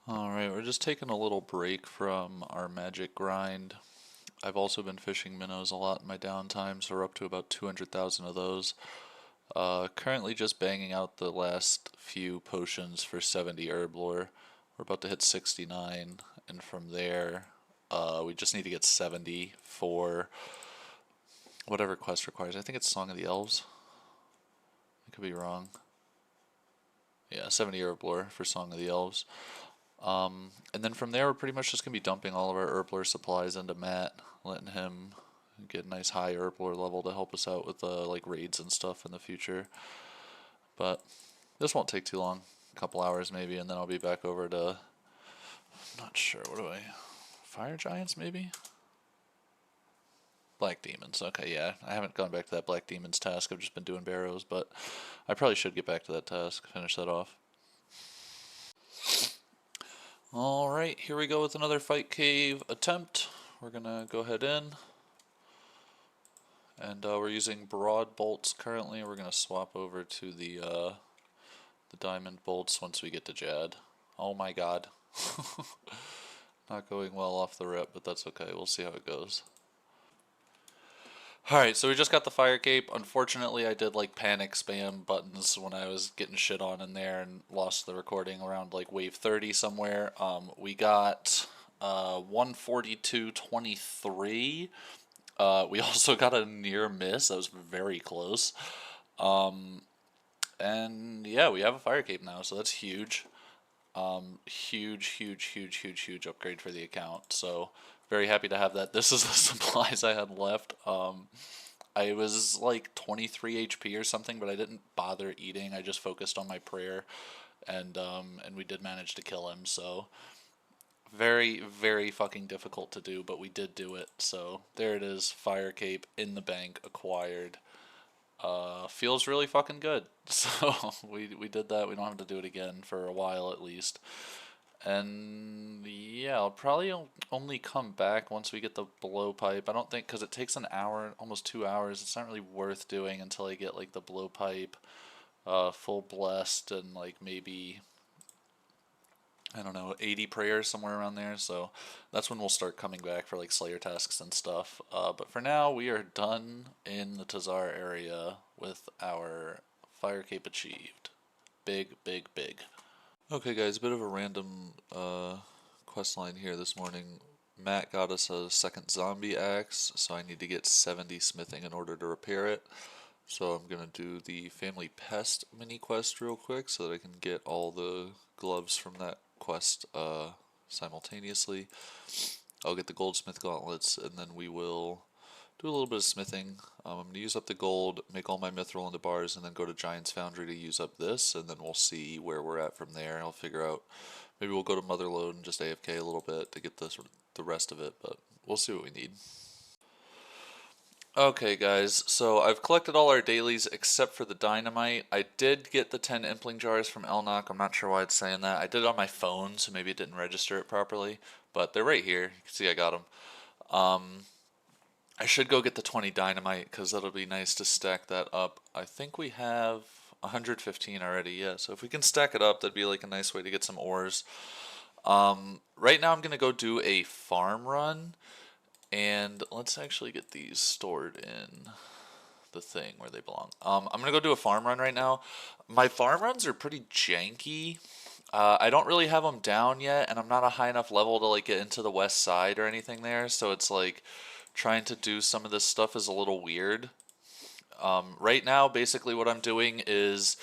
Alright, we're just taking a little break from our magic grind. I've also been fishing minnows a lot in my downtime, so we're up to about 200,000 of those. Currently just banging out the last few potions for 70 herb lore. We're about to hit 69, and from there, we just need to get 70 for whatever quest requires. I think it's Song of the Elves. I could be wrong. Yeah, 70 herb lore for Song of the Elves. And then from there, we're pretty much just going to be dumping all of our herblore supplies into Matt, letting him get a nice high herblore level to help us out with like raids and stuff in the future. But this won't take too long, a couple hours maybe, and then I'll be back over to, I'm not sure, what do I, fire giants maybe? Black demons, okay, yeah, I haven't gone back to that black demons task, I've just been doing barrows, but I probably should get back to that task, finish that off. Alright, here we go with another fight cave attempt. We're gonna go ahead in. And we're using broad bolts currently. We're gonna swap over to the diamond bolts once we get to Jad. Oh my god. Not going well off the rip, but that's okay. We'll see how it goes. Alright, so we just got the fire cape. Unfortunately, I did like panic spam buttons when I was getting shit on in there and lost the recording around like wave 30 somewhere. We got 142.23. We also got a near miss. That was very close. And yeah, we have a fire cape now, so that's huge. Huge upgrade for the account. So very happy to have that. This is the supplies I had left. I was like 23 HP or something, but I didn't bother eating. I just focused on my prayer, and we did manage to kill him. So very fucking difficult to do, but we did do it. So there it is, fire cape in the bank, acquired. Feels really fucking good. So we did that. We don't have to do it again for a while at least. And yeah, I'll probably only come back once we get the blowpipe. I don't think, because it takes an hour, almost 2 hours. It's not really worth doing until I get like the blowpipe full blessed and like maybe, I don't know, 80 prayers somewhere around there. So that's when we'll start coming back for like Slayer tasks and stuff. But for now, we are done in the Tazar area with our fire cape achieved. Big. Okay, guys, a bit of a random quest line here this morning. Matt got us a second zombie axe, so I need to get 70 smithing in order to repair it. So I'm going to do the family pest mini quest real quick so that I can get all the gloves from that quest simultaneously. I'll get the goldsmith gauntlets, and then we will do a little bit of smithing. I'm going to use up the gold, make all my mithril into bars, and then go to Giant's Foundry to use up this, and then we'll see where we're at from there. I'll figure out, maybe we'll go to Motherlode and just AFK a little bit to get the rest of it, but we'll see what we need. Okay guys, so I've collected all our dailies except for the dynamite. I did get the 10 impling jars from Elnock. I'm not sure why it's saying that. I did it on my phone, so maybe it didn't register it properly, but they're right here. You can see I got them. I should go get the 20 dynamite because that'll be nice to stack that up. I think we have 115 already, yeah, so if we can stack it up, that'd be like a nice way to get some ores. Right now I'm going to go do a farm run. And let's actually get these stored in the thing where they belong. I'm going to go do a farm run right now. My farm runs are pretty janky. I don't really have them down yet, and I'm not a high enough level to like get into the west side or anything there. So it's like trying to do some of this stuff is a little weird. Right now, basically what I'm doing is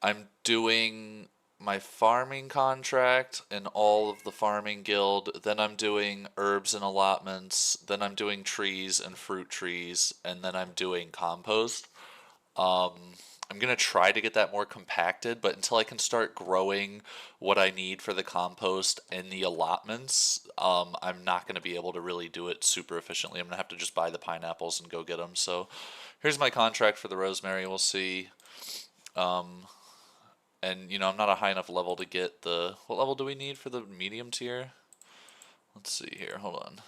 I'm doing my farming contract and all of the farming guild, then I'm doing herbs and allotments, then I'm doing trees and fruit trees, and then I'm doing compost. I'm going to try to get that more compacted, but until I can start growing what I need for the compost and the allotments, I'm not going to be able to really do it super efficiently. I'm going to have to just buy the pineapples and go get them. So here's my contract for the rosemary. We'll see. And, you know, I'm not a high enough level to get the... What level do we need for the medium tier? Let's see here. Hold on.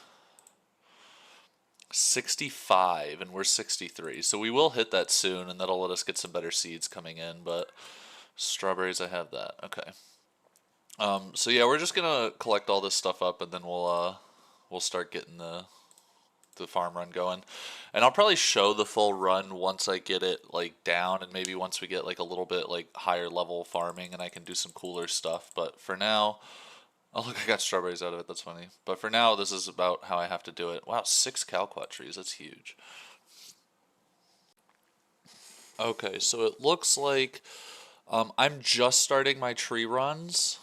65, and we're 63. So we will hit that soon, and that'll let us get some better seeds coming in. But strawberries, I have that. Okay. So yeah, we're just gonna collect all this stuff up, and then we'll start getting the farm run going. And I'll probably show the full run once I get it like down, and maybe once we get like a little bit like higher level farming and I can do some cooler stuff. But for now, oh look, I got strawberries out of it. That's funny. But for now, this is about how I have to do it. Wow, 6 Calquat trees. That's huge. Okay, so it looks like I'm just starting my tree runs.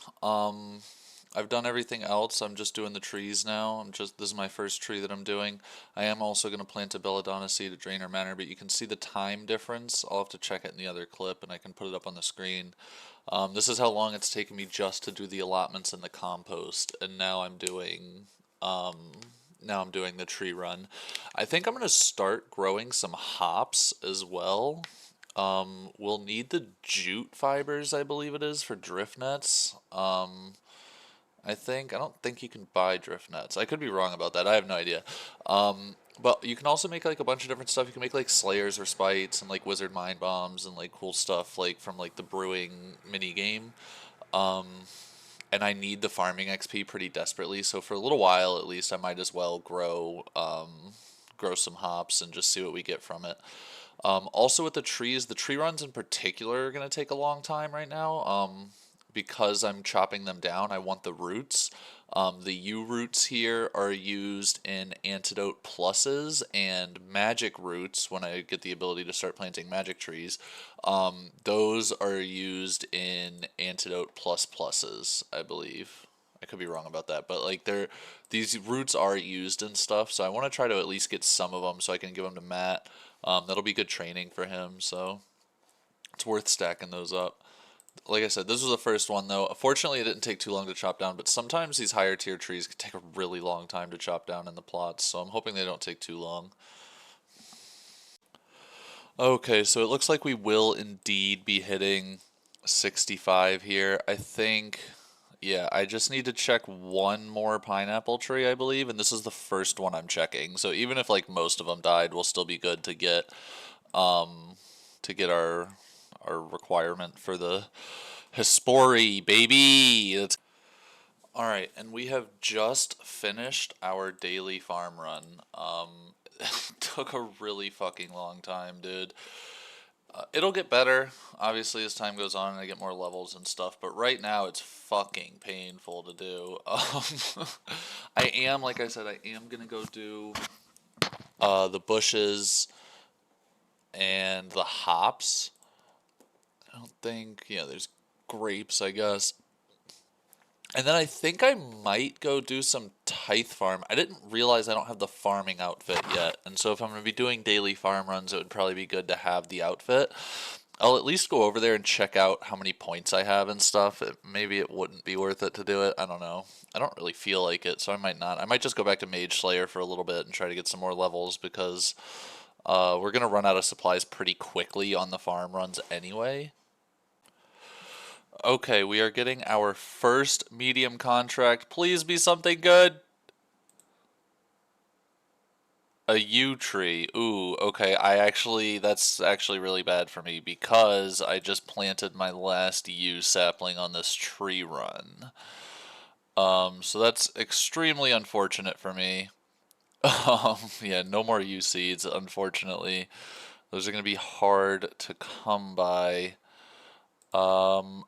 I've done everything else. I'm just doing the trees now. This is my first tree that I'm doing. I am also going to plant a belladonna seed, a drainer manor, but you can see the time difference. I'll have to check it in the other clip, and I can put it up on the screen. This is how long it's taken me just to do the allotments and the compost, and um, now I'm doing the tree run. I think I'm going to start growing some hops as well. We'll need the jute fibers, I believe it is, for drift nets. I don't think you can buy drift nets. I could be wrong about that. I have no idea. But you can also make like a bunch of different stuff. You can make like slayers or spites and like wizard mind bombs and like cool stuff like from like the brewing mini game. And I need the farming XP pretty desperately. So for a little while at least, I might as well grow some hops and just see what we get from it. Also with the trees, the tree runs in particular are going to take a long time right now. Because I'm chopping them down, I want the roots. The U roots here are used in antidote pluses and magic roots when I get the ability to start planting magic trees. Those are used in antidote plus pluses, I believe. I could be wrong about that, but like these roots are used and stuff, so I want to try to at least get some of them so I can give them to Matt. That'll be good training for him, so it's worth stacking those up. Like I said, this was the first one though. Fortunately, it didn't take too long to chop down, but sometimes these higher tier trees can take a really long time to chop down in the plots, so I'm hoping they don't take too long. Okay, so it looks like we will indeed be hitting 65 here. I think, yeah, I just need to check one more pineapple tree, I believe, and this is the first one I'm checking. So even if like most of them died, we'll still be good to get our requirement for the Hespori, baby. That's all right, and we have just finished our daily farm run. Took a really fucking long time, dude. It'll get better, obviously, as time goes on and I get more levels and stuff, but right now it's fucking painful to do. Like I said, I am gonna go do the bushes and the hops. I don't think, yeah, there's grapes, I guess. And then I think I might go do some tithe farm. I didn't realize I don't have the farming outfit yet. And so if I'm going to be doing daily farm runs, it would probably be good to have the outfit. I'll at least go over there and check out how many points I have and stuff. Maybe it wouldn't be worth it to do it. I don't know. I don't really feel like it, so I might not. I might just go back to Mage Slayer for a little bit and try to get some more levels because we're going to run out of supplies pretty quickly on the farm runs anyway. Okay, we are getting our first medium contract. Please be something good. A yew tree. Ooh, okay. That's actually really bad for me because I just planted my last yew sapling on this tree run. So that's extremely unfortunate for me. Yeah, no more yew seeds, unfortunately. Those are going to be hard to come by. Um,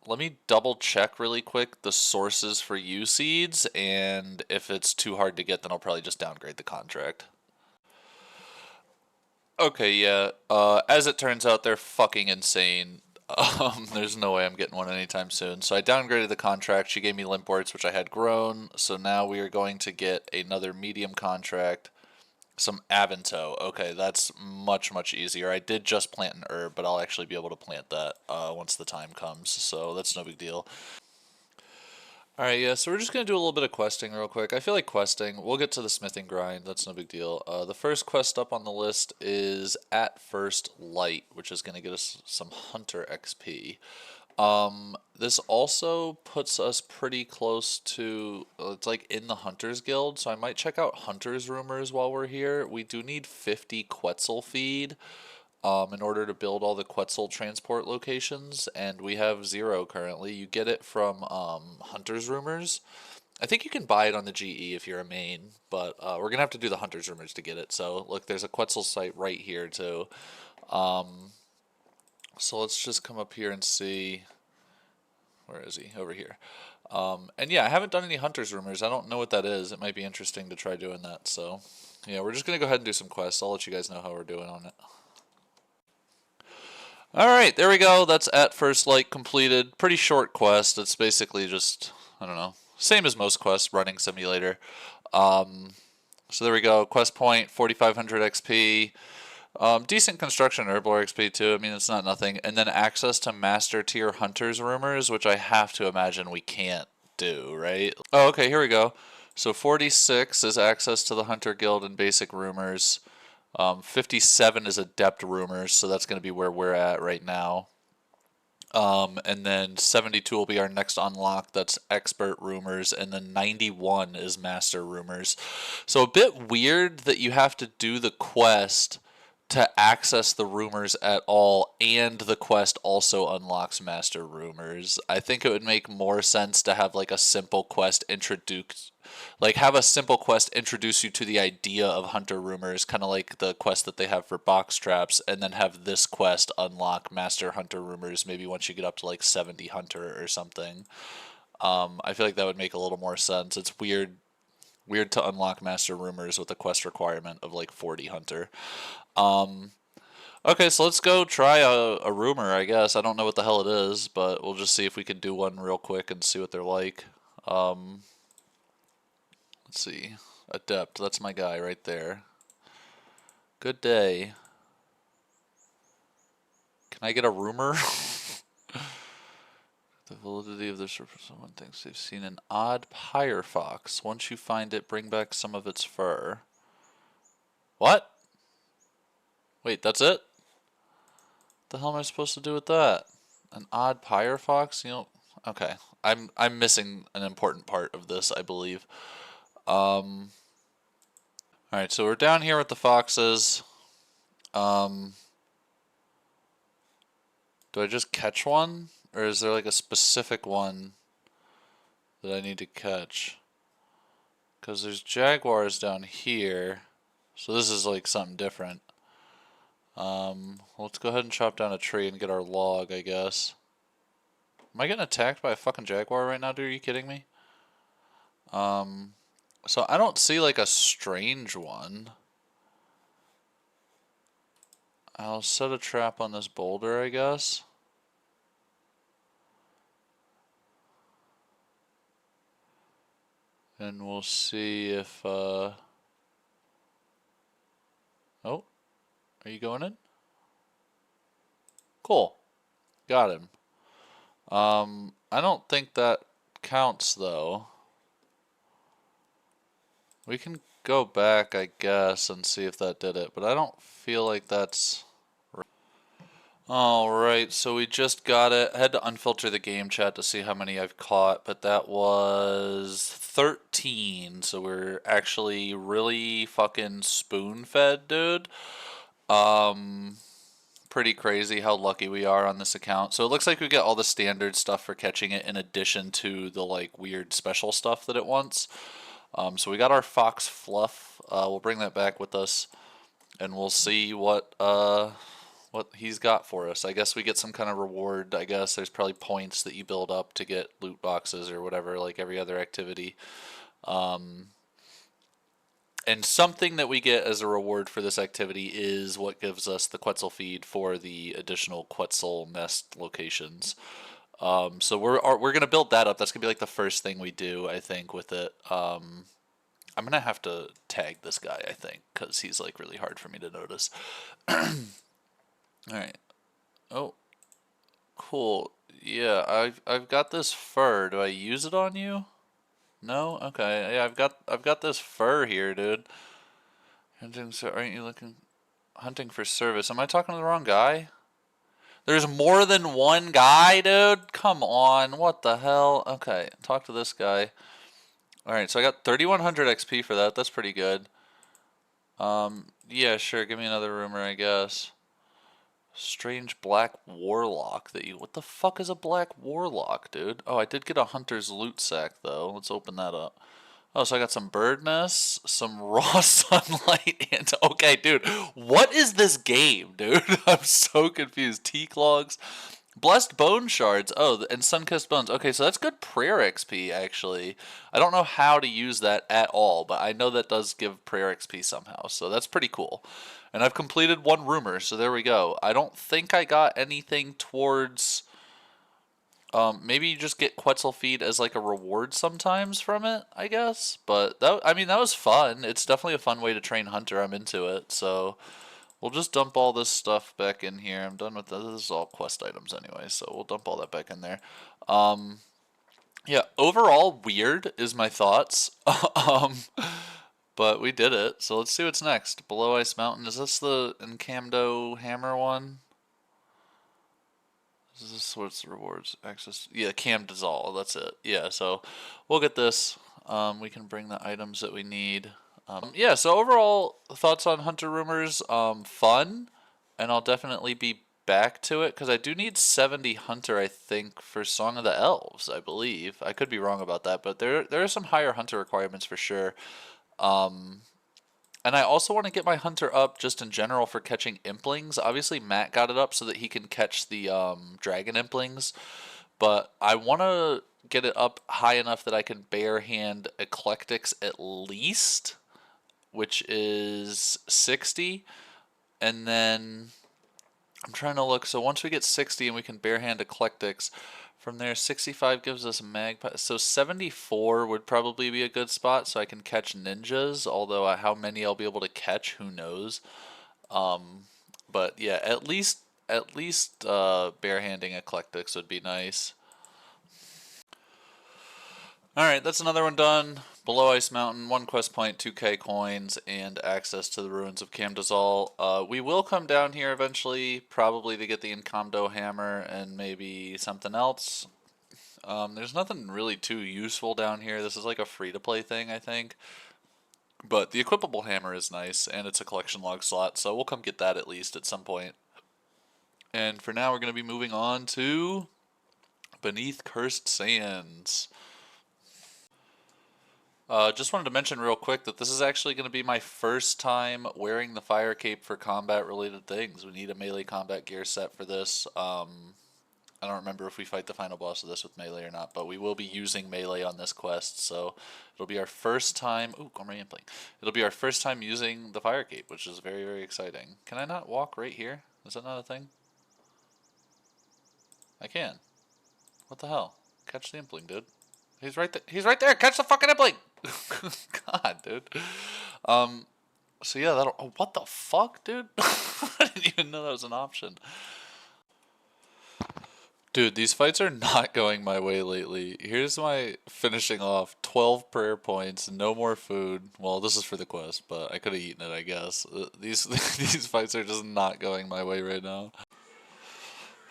Let me double check really quick the sources for yew seeds, and if it's too hard to get, then I'll probably just downgrade the contract. Okay, yeah. As it turns out, they're fucking insane. There's no way I'm getting one anytime soon. So I downgraded the contract. She gave me limpworts, which I had grown. So now we are going to get another medium contract. Some Avento. Okay, that's much, much easier. I did just plant an herb, but I'll actually be able to plant that once the time comes. So that's no big deal. Alright, yeah, so we're just going to do a little bit of questing real quick. I feel like questing, we'll get to the smithing grind, that's no big deal. The first quest up on the list is At First Light, which is going to get us some Hunter XP. This also puts us pretty close to, it's like in the Hunters Guild, so I might check out Hunters Rumors while we're here. We do need 50 Quetzal feed. in order to build all the Quetzal transport locations, and we have 0 currently. You get it from Hunter's Rumors. I think you can buy it on the GE if you're a main, but we're gonna have to do the Hunter's Rumors to get it. So look, there's a Quetzal site right here too. So let's just come up here and see. Where is he? Over here. And yeah, I haven't done any Hunter's Rumors. I don't know what that is. It might be interesting to try doing that. So yeah, we're just gonna go ahead and do some quests. I'll let you guys know how we're doing on it. Alright, there we go. That's at first light completed. Pretty short quest. It's basically just, I don't know, same as most quests, running simulator. So there we go. Quest point, 4,500 XP. Decent construction herblore XP too. I mean, it's not nothing. And then access to master tier hunters rumors, which I have to imagine we can't do, right? Oh, okay, here we go. So 46 is access to the hunter guild and basic rumors. 57 is adept rumors, so that's going to be where we're at right now. And then 72 will be our next unlock. That's expert rumors. And then 91 is master rumors. So a bit weird that you have to do the quest to access the rumors at all, and the quest also unlocks master rumors. I think it would make more sense to have like a simple quest introduce, like have a simple quest introduce you to the idea of hunter rumors, kind of like the quest that they have for box traps, and then have this quest unlock master hunter rumors maybe once you get up to like 70 hunter or something. I feel like that would make a little more sense. It's weird to unlock master rumors with a quest requirement of like 40 hunter. Okay, so let's go try a rumor, I guess. I don't know what the hell it is, but we'll just see if we can do one real quick and see what they're like. Let's see. Adept, that's my guy right there. Good day. Can I get a rumor? The validity of this report. Someone thinks they've seen an odd pyre fox. Once you find it, bring back some of its fur. What? Wait, that's it? What the hell am I supposed to do with that? An odd pyre fox? You know, okay. I'm missing an important part of this, I believe. Alright, so we're down here with the foxes. Do I just catch one? Or is there like a specific one that I need to catch? Because there's jaguars down here. So this is like something different. Let's go ahead and chop down a tree and get our log, I guess. Am I getting attacked by a fucking jaguar right now, dude? Are you kidding me? So I don't see like a strange one. I'll set a trap on this boulder, I guess. And we'll see if, oh, are you going in? Cool. Got him. I don't think that counts, though. We can go back, I guess, and see if that did it, but I don't feel like that's... Alright, so we just got it. I had to unfilter the game chat to see how many I've caught, but that was 13, so we're actually really fucking spoon-fed, dude. Pretty crazy how lucky we are on this account. So it looks like we get all the standard stuff for catching it in addition to the like weird special stuff that it wants. So we got our fox fluff. We'll bring that back with us, and we'll see what he's got for us. I guess we get some kind of reward. I guess there's probably points that you build up to get loot boxes or whatever, like every other activity. And something that we get as a reward for this activity is what gives us the Quetzal feed for the additional Quetzal nest locations. So we're gonna build that up. That's gonna be like the first thing we do, I think, with it. I'm gonna have to tag this guy, I think, because he's like really hard for me to notice. All right. Oh, cool. Yeah, I've got this fur. Do I use it on you? No? Okay. Yeah, I've got this fur here, dude. Hunting, so aren't you looking hunting for service? Am I talking to the wrong guy? There's more than one guy, dude? Come on. What the hell? Okay, talk to this guy. Alright, so I got 3,100 XP for that. That's pretty good. Yeah, sure. Give me another rumor, I guess. Strange black warlock that you. What the fuck is a black warlock, dude? Oh, I did get a hunter's loot sack though. Let's open that up. Oh, so I got some bird nests, some raw sunlight, and okay, dude, what is this game, dude? I'm so confused. Teak logs, blessed bone shards. Oh, and sun-kissed bones. Okay, so that's good prayer XP actually. I don't know how to use that at all, but I know that does give prayer XP somehow, so that's pretty cool. And I've completed one rumor, so there we go. I don't think I got anything towards. Maybe you just get Quetzal feed as like a reward sometimes from it, I guess. But that, I mean, that was fun. It's definitely a fun way to train Hunter. I'm into it. So we'll just dump all this stuff back in here. I'm done with this. This is all quest items anyway, so we'll dump all that back in there. Yeah, overall weird is my thoughts. um, but we did it. So let's see what's next. Below Ice Mountain. Is this the Encamdo Hammer one? Is this what's the rewards? Access. Yeah, Cam Dissolve. That's it. Yeah, so we'll get this. We can bring the items that we need. Yeah, so overall thoughts on Hunter Rumors. Fun, and I'll definitely be back to it because I do need 70 Hunter, I think, for Song of the Elves. I believe I could be wrong about that, but there are some higher Hunter requirements for sure. And I also want to get my Hunter up just in general for catching Implings. Obviously, Matt got it up so that he can catch the Dragon Implings. But I want to get it up high enough that I can bare hand Eclectics at least, which is 60. And then I'm trying to look. So once we get 60 and we can bare hand Eclectics, from there 65 gives us Magpie. So 74 would probably be a good spot so I can catch ninjas. Although how many I'll be able to catch, who knows. But yeah, at least barehanding Eclectics would be nice. Alright, that's another one done. Below Ice Mountain, 1 quest point, 2k coins, and access to the ruins of Camdazal. We will come down here eventually, probably to get the Encamdo Hammer and maybe something else. There's nothing really too useful down here. This is like a free-to-play thing, I think. But the equipable hammer is nice, and it's a collection log slot, so we'll come get that at least at some point. And for now, we're going to be moving on to Beneath Cursed Sands. Just wanted to mention real quick that this is actually going to be my first time wearing the fire cape for combat related things. We need a melee combat gear set for this. I don't remember if we fight the final boss of this with melee or not, but we will be using melee on this quest, so it'll be our first time. Ooh, Gourmet Impling. It'll be our first time using the fire cape, which is very, very exciting. Can I not walk right here? Is that not a thing? I can. What the hell? Catch the Impling, dude. He's right there. He's right there. Catch the fucking Impling. God, dude. So yeah, that'll. Oh, what the fuck, dude? I didn't even know that was an option. Dude, these fights are not going my way lately. Here's my finishing off 12 prayer points, no more food. Well, this is for the quest, but I could have eaten it, I guess. These these fights are just not going my way right now.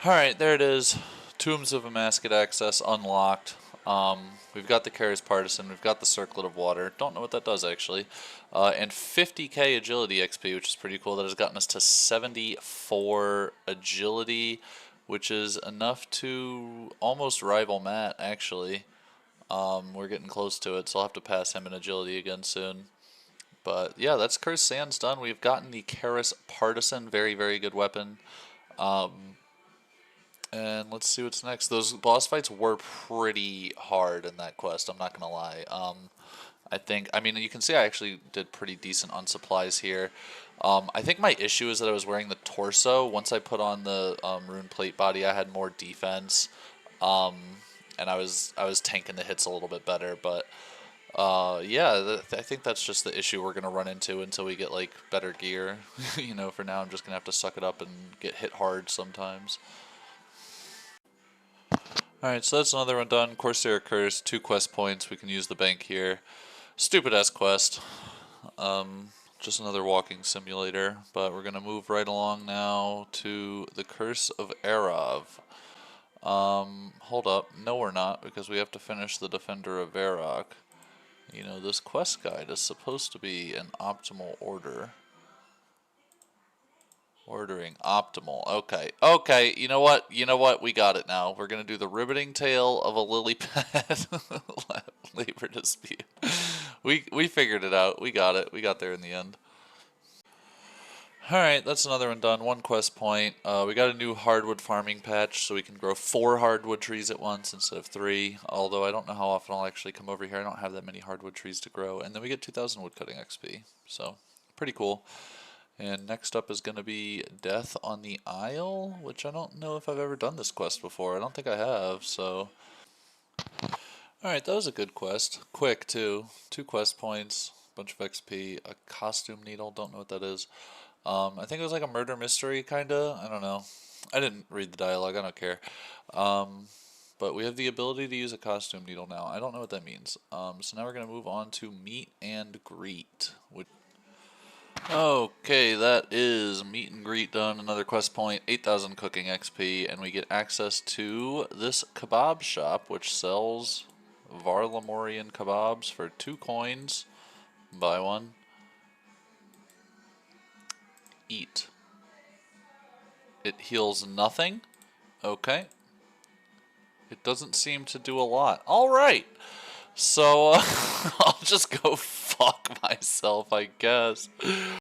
Alright, there it is. Tombs of Amaskid access unlocked. We've got the Karis Partisan, we've got the Circlet of Water. Don't know what that does actually. And 50k agility XP, which is pretty cool. That has gotten us to 74 agility, which is enough to almost rival Matt actually. We're getting close to it, so I'll have to pass him in agility again soon. But yeah, that's Cursed Sands done. We've gotten the Karis Partisan, very, very good weapon. And let's see what's next. Those boss fights were pretty hard in that quest, I'm not going to lie. I mean, you can see I actually did pretty decent on supplies here. I think my issue is that I was wearing the torso. Once I put on the rune plate body, I had more defense. And I was tanking the hits a little bit better, but yeah, I think that's just the issue we're going to run into until we get, like, better gear. You know, for now I'm just going to have to suck it up and get hit hard sometimes. Alright, so that's another one done. Corsair Curse, 2 quest points. We can use the bank here. Stupid ass quest. Just another walking simulator. But we're going to move right along now to the Curse of Arav. Hold up. No, we're not, because we have to finish the Defender of Varrock. You know, this quest guide is supposed to be in optimal order. Ordering optimal. Okay. Okay. You know what? You know what? We got it now. We're gonna do the riveting tale of a lily pad labor dispute. We figured it out. We got it. We got there in the end. All right, that's another one done. One quest point. We got a new hardwood farming patch, so we can grow 4 hardwood trees at once instead of 3. Although I don't know how often I'll actually come over here. I don't have that many hardwood trees to grow. And then we get 2,000 woodcutting XP. So pretty cool. And next up is going to be Death on the Isle, which I don't know if I've ever done this quest before. I don't think I have, so. Alright, that was a good quest. Quick, too. 2 quest points, bunch of XP, a costume needle, don't know what that is. I think it was like a murder mystery, kinda. I don't know. I didn't read the dialogue, I don't care. But we have the ability to use a costume needle now. I don't know what that means. So now we're going to move on to Meet and Greet, which okay, that is meet and greet done. Another quest point, 8,000 cooking XP, and we get access to this kebab shop, which sells Varlamorean kebabs for 2 coins. Buy one. Eat. It heals nothing. Okay. It doesn't seem to do a lot. Alright. So, I'll just go fuck myself, I guess.